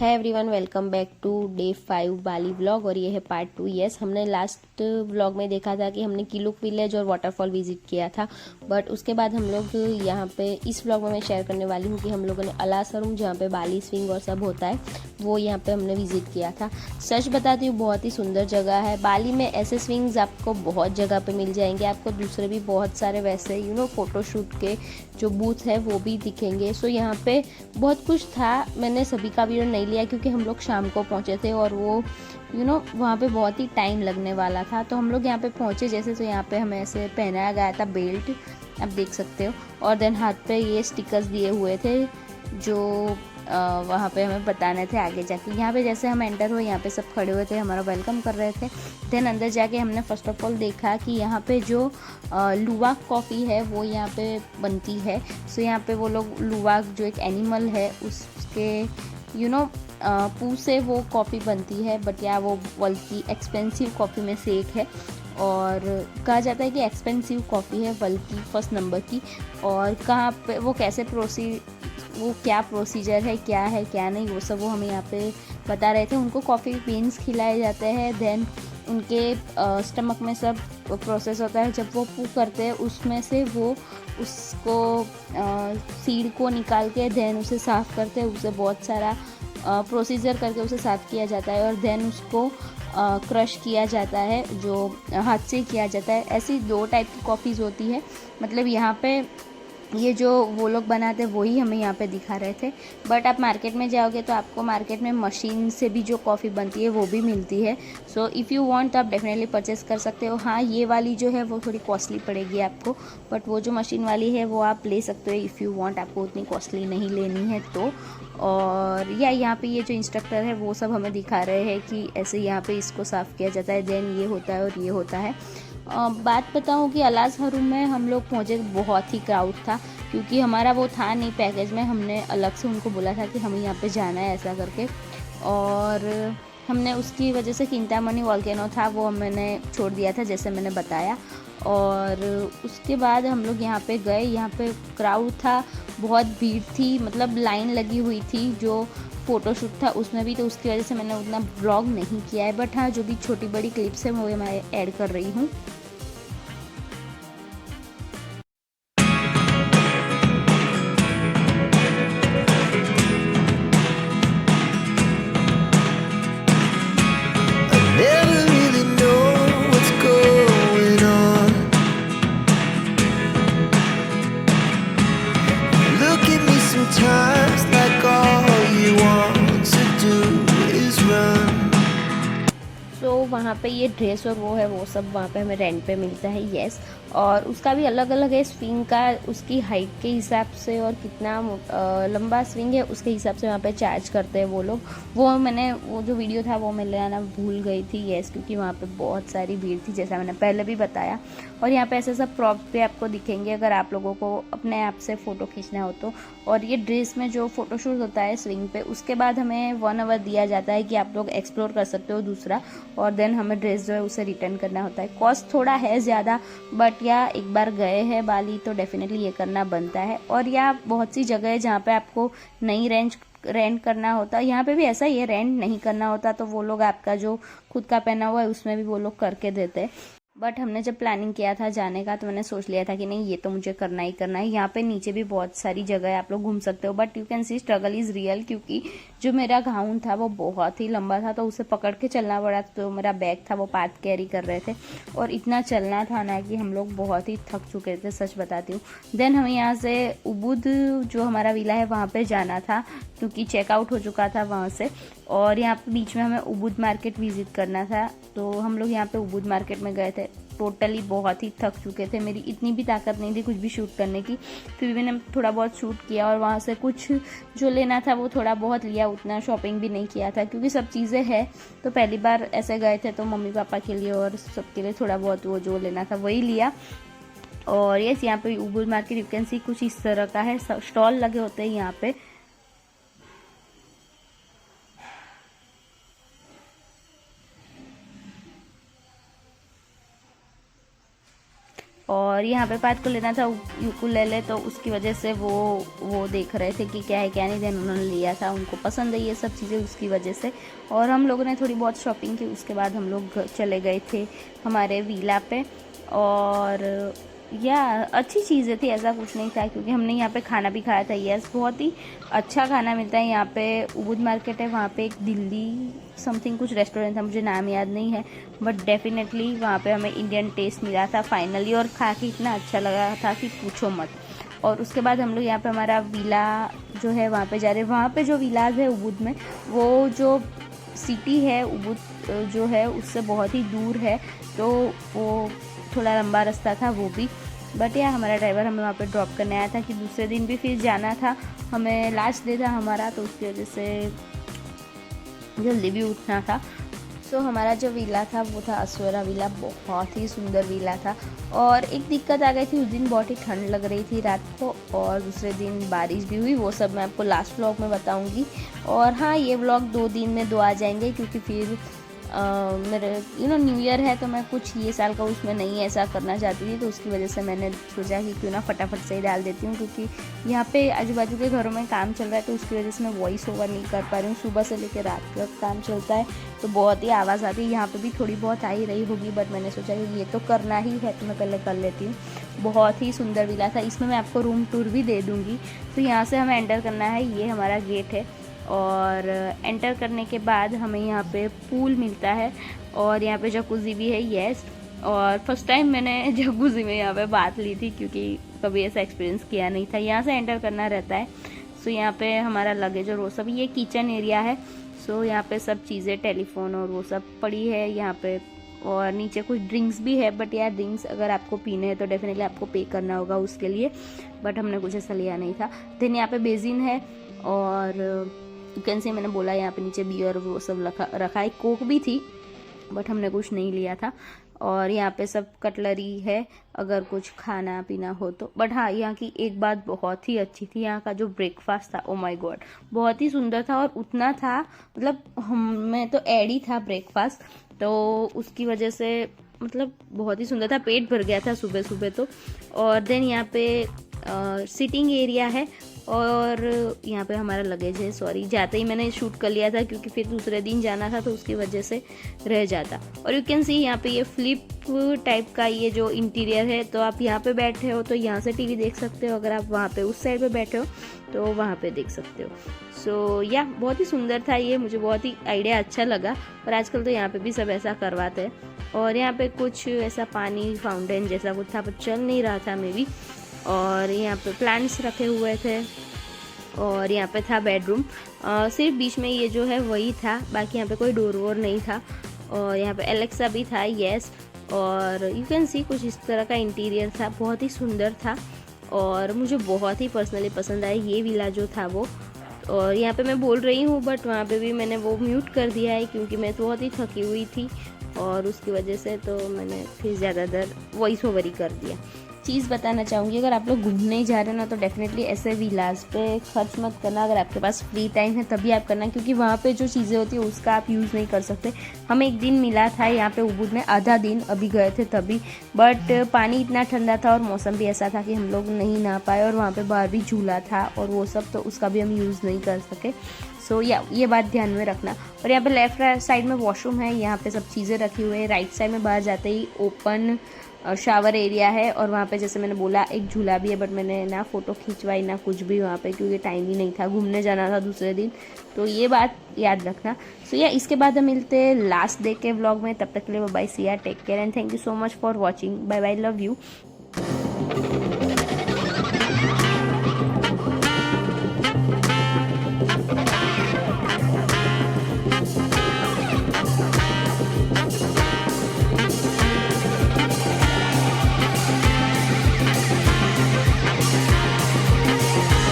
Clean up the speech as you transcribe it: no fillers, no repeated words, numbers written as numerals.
है everyone, welcome back to day 5 Bali vlog. और ये है पार्ट 2। यस, हमने लास्ट व्लॉग में देखा था कि हमने किलुक विलेज और वाटरफॉल विजिट किया था, बट उसके बाद हम लोग यहाँ पे इस व्लॉग में मैं शेयर करने वाली हूँ कि हम लोगों ने अलासरुम, जहाँ पे बाली स्विंग और सब होता है, वो यहाँ पे हमने विजिट किया था। सच बताती हूँ, बहुत ही सुंदर जगह है। बाली में ऐसे स्विंग्स आपको बहुत जगह पे मिल जाएंगे। आपको दूसरे भी बहुत सारे वैसे फोटोशूट के जो बूथ है वो भी दिखेंगे। सो यहाँ पे बहुत कुछ था। मैंने सभी का वीडियो नहीं लिया क्योंकि हम लोग शाम को पहुँचे थे और वो वहाँ पे बहुत ही टाइम लगने वाला था। तो हम लोग यहाँ पे पहुँचे जैसे, तो यहाँ पे हमें ऐसे पहनाया गया था बेल्ट, आप देख सकते हो। और देन हाथ पे ये स्टिकर्स दिए हुए थे जो वहाँ पे हमें बताने थे आगे जाके। यहाँ पे जैसे हम एंटर हुए, यहाँ पे सब खड़े हुए थे, हमारा वेलकम कर रहे थे। देन अंदर जाके हमने फर्स्ट ऑफ ऑल देखा कि यहाँ पे जो लुवाक कॉफ़ी है वो यहाँ पे बनती है। सो यहाँ पे वो लोग लुवाक जो एक एनिमल है उसके पू से वो कॉफ़ी बनती है। बट या वो वर्ल्ड की एक्सपेंसिव कॉफ़ी में से एक है और कहा जाता है कि एक्सपेंसिव कॉफ़ी है वर्ल्ड की फर्स्ट नंबर की। और कहाँ पे वो कैसे वो क्या प्रोसीजर है, क्या है क्या नहीं, वो सब वो हमें यहाँ पे बता रहे थे। उनको कॉफ़ी बीन्स खिलाए जाते हैं, देन उनके स्टमक में सब प्रोसेस होता है। जब वो पू करते हैं उसमें से वो उसको सीड को निकाल के देन उसे साफ़ करते हैं। उसे बहुत सारा प्रोसीजर करके उसे साफ़ किया जाता है और देन उसको क्रश किया जाता है, जो हाथ से किया जाता है। ऐसी 2 टाइप की कॉफ़ीज़ होती है। मतलब यहाँ पे ये जो वो लोग बनाते हैं वही हमें यहाँ पे दिखा रहे थे। बट आप मार्केट में जाओगे तो आपको मार्केट में मशीन से भी जो कॉफ़ी बनती है वो भी मिलती है। सो इफ़ यू वांट तो आप डेफिनेटली परचेस कर सकते हो। हाँ, ये वाली जो है वो थोड़ी कॉस्टली पड़ेगी आपको, बट वो जो मशीन वाली है वो आप ले सकते हो इफ़ यू वांट, आपको उतनी कॉस्टली नहीं लेनी है तो। और यहाँ पे ये जो इंस्ट्रक्टर है वो सब हमें दिखा रहे हैं कि ऐसे यहाँ पे इसको साफ़ किया जाता है, देन ये होता है और ये होता है। बात बताऊँ कि अलासरुम में हम लोग पहुँचे, बहुत ही क्राउड था क्योंकि हमारा वो था नहीं पैकेज में। हमने अलग से उनको बोला था कि हमें यहाँ पे जाना है ऐसा करके, और हमने उसकी वजह से चिंतामणि वॉल्केनो था वो मैंने छोड़ दिया था जैसे मैंने बताया। और उसके बाद हम लोग यहाँ पे गए। यहाँ पे क्राउड था, बहुत भीड़ थी, मतलब लाइन लगी हुई थी जो फ़ोटोशूट था उसमें भी। तो उसकी वजह से मैंने उतना ब्लॉग नहीं किया है, बट हाँ जो भी छोटी बड़ी क्लिप्स है वो मैं ऐड कर रही हूँ। Never really know what's going on. Look at me sometimes like all you want to do is run. सो वहाँ पे ये ड्रेस और वो है वो सब वहाँ पे हमें रेंट पे मिलता है। येस, और उसका भी अलग अलग है स्विंग का, उसकी हाइट के हिसाब से और कितना लंबा स्विंग है उसके हिसाब से वहाँ पे चार्ज करते हैं वो लोग। वो जो वीडियो था वो मैं लाना भूल गई थी। येस, क्योंकि वहाँ पे बहुत सारी भीड़ थी जैसा मैंने पहले भी बताया। और यहाँ पे ऐसे सब प्रॉप पे आपको दिखेंगे अगर आप लोगों को अपने आप से फ़ोटो खींचना हो तो। और ये ड्रेस में जो फ़ोटोशूट होता है स्विंग पे, उसके बाद हमें 1 आवर दिया जाता है कि आप लोग एक्सप्लोर कर सकते हो दूसरा, और देन हमें ड्रेस जो है उसे रिटर्न करना होता है। कॉस्ट थोड़ा है ज़्यादा, बट या एक बार गए हैं बाली तो डेफिनेटली ये करना बनता है। और या बहुत सी जगह है जहाँ पे आपको नहीं रेंट करना होता, यहाँ पे भी ऐसा ही है, रेंट नहीं करना होता तो वो लोग आपका जो खुद का पहना हुआ है उसमें भी वो लोग करके देते हैं। बट हमने जब प्लानिंग किया था जाने का तो मैंने सोच लिया था कि नहीं, ये तो मुझे करना ही करना है। यहाँ पे नीचे भी बहुत सारी जगह है, आप लोग घूम सकते हो, but you can see struggle is real, क्योंकि जो मेरा गाउन था वो बहुत ही लंबा था तो उसे पकड़ के चलना पड़ा। तो मेरा बैग था वो पार्ट कैरी कर रहे थे और इतना चलना था ना कि हम लोग बहुत ही थक चुके थे, सच बताती हूँ। देन हमें यहाँ से उबुद जो हमारा विला है वहाँ पे जाना था क्योंकि चेकआउट हो चुका था वहाँ से। और यहाँ पे बीच में हमें उबुद मार्केट विजिट करना था, तो हम लोग यहाँ पे उबुद मार्केट में गए थे। टोटली बहुत ही थक चुके थे, मेरी इतनी भी ताकत नहीं थी कुछ भी शूट करने की, फिर भी मैंने थोड़ा बहुत शूट किया और वहाँ से कुछ जो लेना था वो थोड़ा बहुत लिया, उतना शॉपिंग भी नहीं किया था क्योंकि सब चीज़ें हैं तो पहली बार ऐसे गए थे, तो मम्मी पापा के लिए और सबके लिए थोड़ा बहुत वो जो लेना था वही लिया। और यस, यहाँ पे Ubud market you can see कुछ इस तरह का है, स्टॉल लगे होते हैं यहाँ पे। और यहाँ पे पात को लेना था यूकुलेले, तो उसकी वजह से वो देख रहे थे कि क्या है क्या नहीं। देन उन्होंने लिया था, उनको पसंद है ये सब चीज़ें उसकी वजह से। और हम लोगों ने थोड़ी बहुत शॉपिंग की, उसके बाद हम लोग चले गए थे हमारे विला पे। और या अच्छी चीज़ें थी, ऐसा कुछ नहीं था, क्योंकि हमने यहाँ पे खाना भी खाया था। यस, बहुत ही अच्छा खाना मिलता है यहाँ पे। उबुद मार्केट है, वहाँ पे एक दिल्ली समथिंग कुछ रेस्टोरेंट था, मुझे नाम याद नहीं है, बट डेफिनेटली वहाँ पे हमें इंडियन टेस्ट मिला था फाइनली, और खा के इतना अच्छा लगा था कि पूछो मत। और उसके बाद हम लोग यहाँ पे हमारा विला जो है वहाँ पे जा रहे हैं। वहाँ पे जो विलाज है उबुद में, वो जो सिटी है उबुद जो है उससे बहुत ही दूर है, तो वो थोड़ा लंबा रास्ता था वो भी। बट यार हमारा ड्राइवर हमें वहाँ पे ड्रॉप करने आया था कि दूसरे दिन भी फिर जाना था, हमें लास्ट डे था हमारा, तो उसकी वजह से जल्दी भी उठना था। सो हमारा जो विला था वो था अस्वेरा विला, बहुत ही सुंदर विला था। और एक दिक्कत आ गई थी, उस दिन बहुत ही ठंड लग रही थी रात को, और दूसरे दिन बारिश भी हुई। वो सब मैं आपको लास्ट व्लॉग में बताऊंगी। और हाँ, ये व्लॉग 2 दिन में 2 आ जाएंगे, क्योंकि फिर मेरे न्यू ईयर है, तो मैं कुछ ये साल का उसमें नहीं ऐसा करना चाहती थी, तो उसकी वजह से मैंने सोचा कि क्यों ना फटाफट से ही डाल देती हूँ, क्योंकि यहाँ पे आजू बाजू के घरों में काम चल रहा है, तो उसकी वजह से मैं वॉइस ओवर नहीं कर पा रही हूँ। सुबह से लेकर रात तक काम चलता है, तो बहुत ही आवाज़ आती है। यहाँ पे भी थोड़ी बहुत आ ही रही होगी, बट मैंने सोचा कि ये तो करना ही है, तो मैं पहले कर लेती हूँ। बहुत ही सुंदर विला था, इसमें मैं आपको रूम टूर भी दे दूँगी। तो यहाँ से हमें एंटर करना है, ये हमारा गेट है, और एंटर करने के बाद हमें यहाँ पे पूल मिलता है, और यहाँ पे जकूज़ी भी है। यस, और फर्स्ट टाइम मैंने जकूज़ी में यहाँ पे बात ली थी, क्योंकि कभी ऐसा एक्सपीरियंस किया नहीं था। यहाँ से एंटर करना रहता है। सो यहाँ पे हमारा लगेज और वो सब, ये किचन एरिया है। सो यहाँ पे सब चीज़ें, टेलीफोन और वो सब पड़ी है यहाँ पे, और नीचे कुछ ड्रिंक्स भी है। बट यार ड्रिंक्स अगर आपको पीने हैं तो डेफिनेटली आपको पे करना होगा उसके लिए, बट हमने कुछ ऐसा लिया नहीं था। देन यहाँ पे बेसिन है, और यू कैन से मैंने बोला यहाँ पे नीचे बियर वो सब रखा है, कोक भी थी, बट हमने कुछ नहीं लिया था। और यहाँ पे सब कटलरी है अगर कुछ खाना पीना हो तो। बट हाँ, यहाँ की एक बात बहुत ही अच्छी थी, यहाँ का जो ब्रेकफास्ट था, ओ माय गॉड, बहुत ही सुंदर था। और उतना था, मतलब हमें तो ऐड ही था ब्रेकफास्ट, तो उसकी वजह से मतलब बहुत ही सुंदर था, पेट भर गया था सुबह सुबह तो। और देन यहाँ पे सिटिंग एरिया है, और यहाँ पे हमारा लगेज है। सॉरी, जाते ही मैंने शूट कर लिया था, क्योंकि फिर दूसरे दिन जाना था, तो उसकी वजह से रह जाता। और यू कैन सी यहाँ पे ये फ्लिप टाइप का ये जो इंटीरियर है, तो आप यहाँ पे बैठे हो तो यहाँ से टीवी देख सकते हो, अगर आप वहाँ पे उस साइड पे बैठे हो तो वहाँ पे देख सकते हो। सो या बहुत ही सुंदर था ये, मुझे बहुत ही आइडिया अच्छा लगा। और आजकल तो यहाँ पे भी सब ऐसा करवाते हैं। और यहाँ पे कुछ ऐसा पानी फाउंटेन जैसा कुछ था, पर चल नहीं रहा था मे बी। और यहाँ पे प्लांट्स रखे हुए थे, और यहाँ पे था बेडरूम। सिर्फ बीच में ये जो है वही था, बाकी यहाँ पे कोई डोर वोर नहीं था। और यहाँ पे एलेक्सा भी था। यस, और यू कैन सी कुछ इस तरह का इंटीरियर था, बहुत ही सुंदर था, और मुझे बहुत ही पर्सनली पसंद आया ये विला जो था वो। और यहाँ पे मैं बोल रही हूँ, बट वहाँ पे भी मैंने वो म्यूट कर दिया है, क्योंकि मैं तो बहुत ही थकी हुई थी, और उसकी वजह से तो मैंने फिर ज़्यादा देर वॉइस ओवर ही कर दिया। चीज़ बताना चाहूँगी, अगर आप लोग घूमने ही जा रहे हो ना, तो डेफिनेटली ऐसे विलास पे खर्च मत करना। अगर आपके पास फ्री टाइम है तभी आप करना, क्योंकि वहाँ पे जो चीज़ें होती है उसका आप यूज़ नहीं कर सकते। हमें एक दिन मिला था यहाँ पे उबुद में, आधा दिन अभी गए थे तभी, बट पानी इतना ठंडा था और मौसम भी ऐसा था कि हम लोग नहीं नहा पाए। और वहाँ पे बाहर भी झूला था और वो सब, तो उसका भी हम यूज़ नहीं कर सके। सो या ये बात ध्यान में रखना। और यहाँ पे लेफ्ट साइड में वॉशरूम है, यहाँ पे सब चीज़ें रखी हुई है। राइट साइड में बाहर जाते ही ओपन शावर एरिया है, और वहाँ पे जैसे मैंने बोला एक झूला भी है, बट मैंने ना फ़ोटो खिंचवाई ना कुछ भी वहाँ पे, क्योंकि टाइम ही नहीं था, घूमने जाना था दूसरे दिन, तो ये बात याद रखना। सो या इसके बाद हम मिलते हैं लास्ट डे के व्लॉग में। तब तक के लिए bye, see ya, take care and thank you so much for watching. Bye bye, love you.